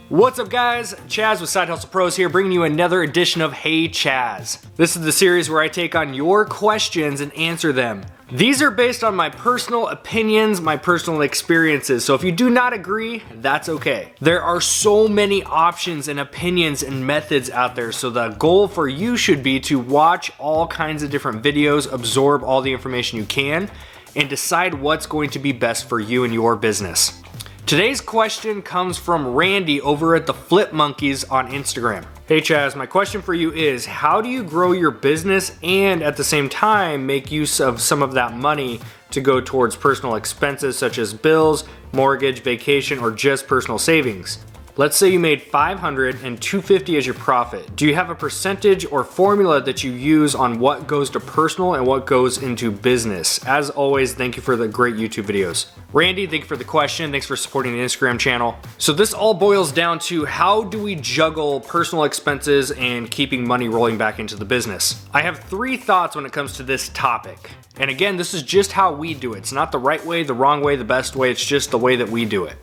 What's up guys, Chaz with Side Hustle Pros here, bringing you another edition of Hey Chaz. This is the series where I take on your questions and answer them. These are based on my personal opinions, my personal experiences, so if you do not agree, that's okay. There are so many options and opinions and methods out there, so the goal for you should be to watch all kinds of different videos, absorb all the information you can, and decide what's going to be best for you and your business. Today's question comes from Randy over at the Flip Monkeys on Instagram. Hey Chaz, my question for you is, how do you grow your business and at the same time make use of some of that money to go towards personal expenses such as bills, mortgage, vacation, or just personal savings? Let's say you made $500 and $250 as your profit. Do you have a percentage or formula that you use on what goes to personal and what goes into business? As always, thank you for the great YouTube videos. Randy, thank you for the question. Thanks for supporting the Instagram channel. So this all boils down to, how do we juggle personal expenses and keeping money rolling back into the business? I have 3 thoughts when it comes to this topic. And again, this is just how we do it. It's not the right way, the wrong way, the best way. It's just the way that we do it.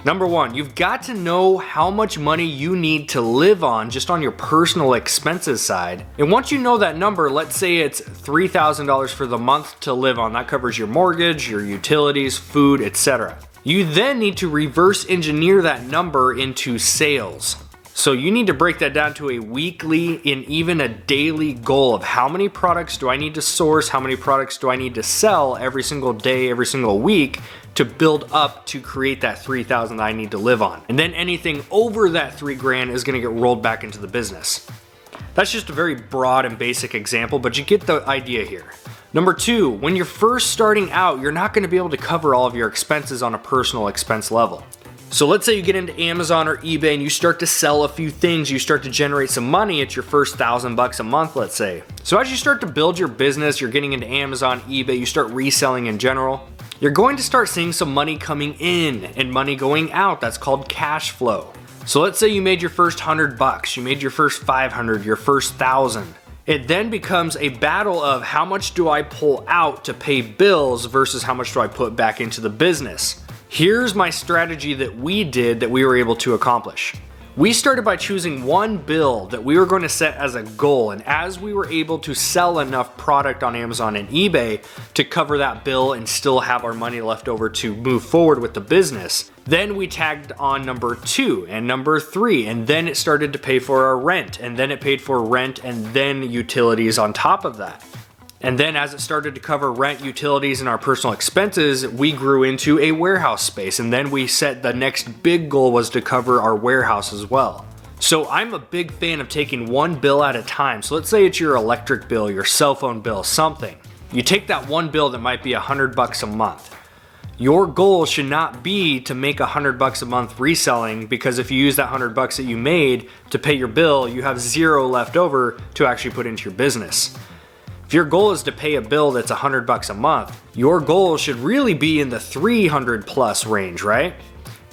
Number 1, you've got to know how much money you need to live on just on your personal expenses side. And once you know that number, let's say it's $3,000 for the month to live on. That covers your mortgage, your utilities, food, etc. You then need to reverse engineer that number into sales. So you need to break that down to a weekly and even a daily goal of how many products do I need to source, how many products do I need to sell every single day, every single week to build up to create that $3,000 that I need to live on. And then anything over that $3,000 is gonna get rolled back into the business. That's just a very broad and basic example, but you get the idea here. Number 2, when you're first starting out, you're not gonna be able to cover all of your expenses on a personal expense level. So let's say you get into Amazon or eBay and you start to sell a few things, you start to generate some money at your first $1,000 a month, let's say. So as you start to build your business, you're getting into Amazon, eBay, you start reselling in general, you're going to start seeing some money coming in and money going out. That's called cash flow. So let's say you made your first $100, you made your first $500, your first $1,000. It then becomes a battle of how much do I pull out to pay bills versus how much do I put back into the business. Here's my strategy that we did that we were able to accomplish. We started by choosing one bill that we were going to set as a goal, and as we were able to sell enough product on Amazon and eBay to cover that bill and still have our money left over to move forward with the business, then we tagged on number 2 and number 3, and then it started to pay for our rent, and then it paid for rent and then utilities on top of that. And then as it started to cover rent, utilities, and our personal expenses, we grew into a warehouse space. And then we set the next big goal was to cover our warehouse as well. So I'm a big fan of taking one bill at a time. So let's say it's your electric bill, your cell phone bill, something. You take that one bill that might be $100 a month. Your goal should not be to make $100 a month reselling, because if you use that $100 that you made to pay your bill, you have 0 left over to actually put into your business. If your goal is to pay a bill that's $100 a month, your goal should really be in the 300 plus range, right?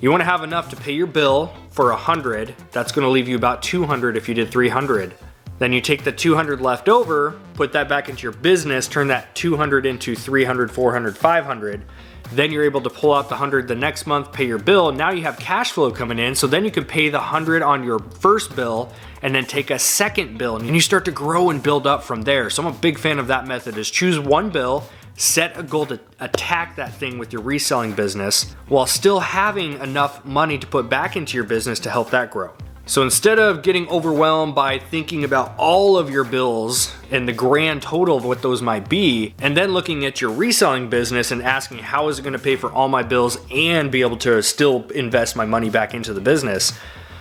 You want to have enough to pay your bill for 100. That's going to leave you about 200 if you did 300. Then you take the 200 left over, put that back into your business, turn that 200 into 300, 400, 500. Then you're able to pull out the 100 the next month, pay your bill. Now you have cash flow coming in, so then you can pay the 100 on your first bill and then take a second bill, and you start to grow and build up from there. So I'm a big fan of that method, is choose one bill, set a goal to attack that thing with your reselling business while still having enough money to put back into your business to help that grow. So instead of getting overwhelmed by thinking about all of your bills and the grand total of what those might be, and then looking at your reselling business and asking how is it going to pay for all my bills and be able to still invest my money back into the business,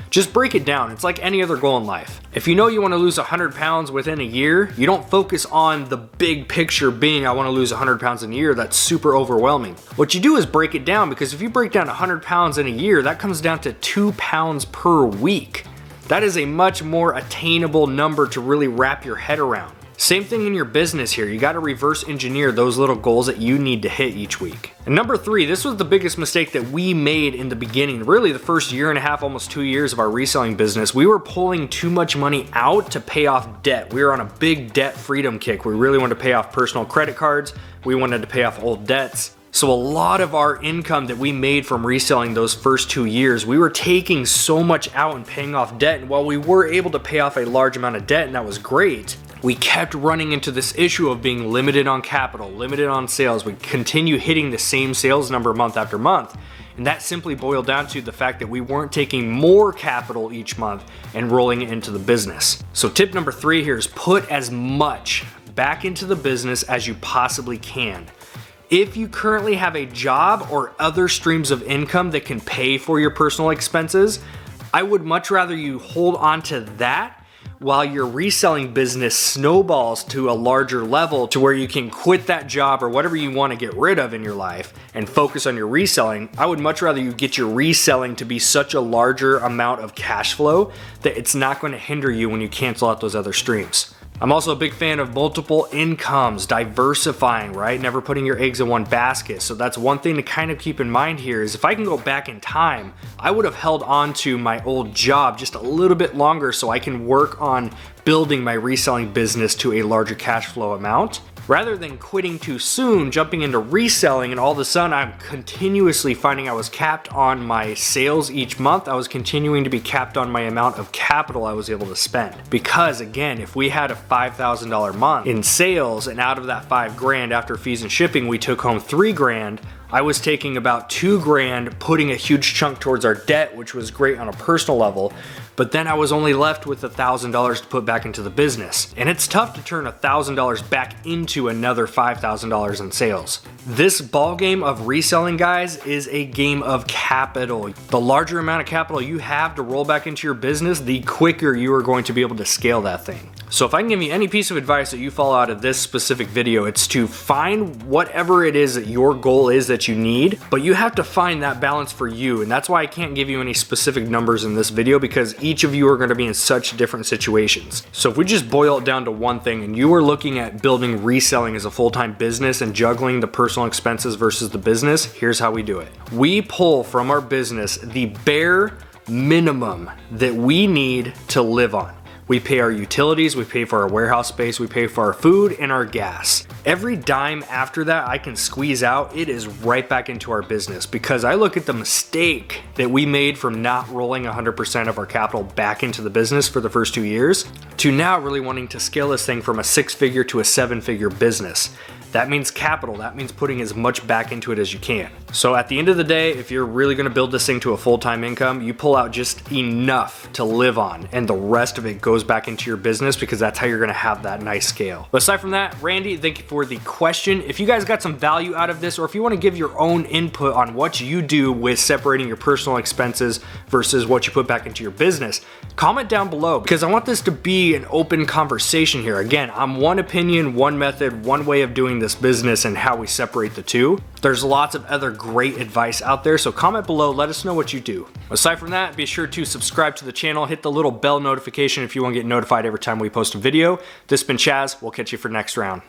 just break it down. It's like any other goal in life. If you know you want to lose 100 pounds within a year, you don't focus on the big picture being I want to lose 100 pounds in a year. That's super overwhelming. What you do is break it down, because if you break down 100 pounds in a year, that comes down to 2 pounds per week. That is a much more attainable number to really wrap your head around. Same thing in your business here. You got to reverse engineer those little goals that you need to hit each week. And number 3, this was the biggest mistake that we made in the beginning, really the first year and a half, almost 2 years of our reselling business. We were pulling too much money out to pay off debt. We were on a big debt freedom kick. We really wanted to pay off personal credit cards. We wanted to pay off old debts. So a lot of our income that we made from reselling those first 2 years, we were taking so much out and paying off debt. And while we were able to pay off a large amount of debt, and that was great, we kept running into this issue of being limited on capital, limited on sales. We continue hitting the same sales number month after month. And that simply boiled down to the fact that we weren't taking more capital each month and rolling it into the business. So tip number 3 here is put as much back into the business as you possibly can. If you currently have a job or other streams of income that can pay for your personal expenses, I would much rather you hold on to that while your reselling business snowballs to a larger level to where you can quit that job or whatever you want to get rid of in your life and focus on your reselling. I would much rather you get your reselling to be such a larger amount of cash flow that it's not going to hinder you when you cancel out those other streams. I'm also a big fan of multiple incomes, diversifying, right? Never putting your eggs in one basket. So that's one thing to kind of keep in mind here is if I can go back in time, I would have held on to my old job just a little bit longer so I can work on building my reselling business to a larger cash flow amount. Rather than quitting too soon, jumping into reselling, and all of a sudden I'm continuously finding I was capped on my sales each month. I was continuing to be capped on my amount of capital I was able to spend. Because again, if we had a $5,000 month in sales and out of that $5,000 after fees and shipping, we took home $3,000, I was taking about $2,000, putting a huge chunk towards our debt, which was great on a personal level, but then I was only left with $1,000 to put back into the business. And it's tough to turn $1,000 back into another $5,000 in sales. This ball game of reselling, guys, is a game of capital. The larger amount of capital you have to roll back into your business, the quicker you are going to be able to scale that thing. So if I can give you any piece of advice that you follow out of this specific video, it's to find whatever it is that your goal is that you need, but you have to find that balance for you. And that's why I can't give you any specific numbers in this video, because each of you are going to be in such different situations. So if we just boil it down to one thing and you are looking at building reselling as a full-time business and juggling the personal expenses versus the business, here's how we do it. We pull from our business the bare minimum that we need to live on. We pay our utilities, we pay for our warehouse space, we pay for our food and our gas. Every dime after that I can squeeze out, it is right back into our business, because I look at the mistake that we made from not rolling 100% of our capital back into the business for the first 2 years to now really wanting to scale this thing from a 6-figure to a 7-figure business. That means capital. That means putting as much back into it as you can. So at the end of the day, if you're really gonna build this thing to a full-time income, you pull out just enough to live on, and the rest of it goes back into your business, because that's how you're gonna have that nice scale. But aside from that, Randy, thank you for the question. If you guys got some value out of this, or if you wanna give your own input on what you do with separating your personal expenses versus what you put back into your business, comment down below, because I want this to be an open conversation here. Again, I'm one opinion, one method, one way of doing this business and how we separate the two. There's lots of other great advice out there, so comment below, let us know what you do. Aside from that, be sure to subscribe to the channel, hit the little bell notification if you want to get notified every time we post a video. This has been Chaz, we'll catch you for next round.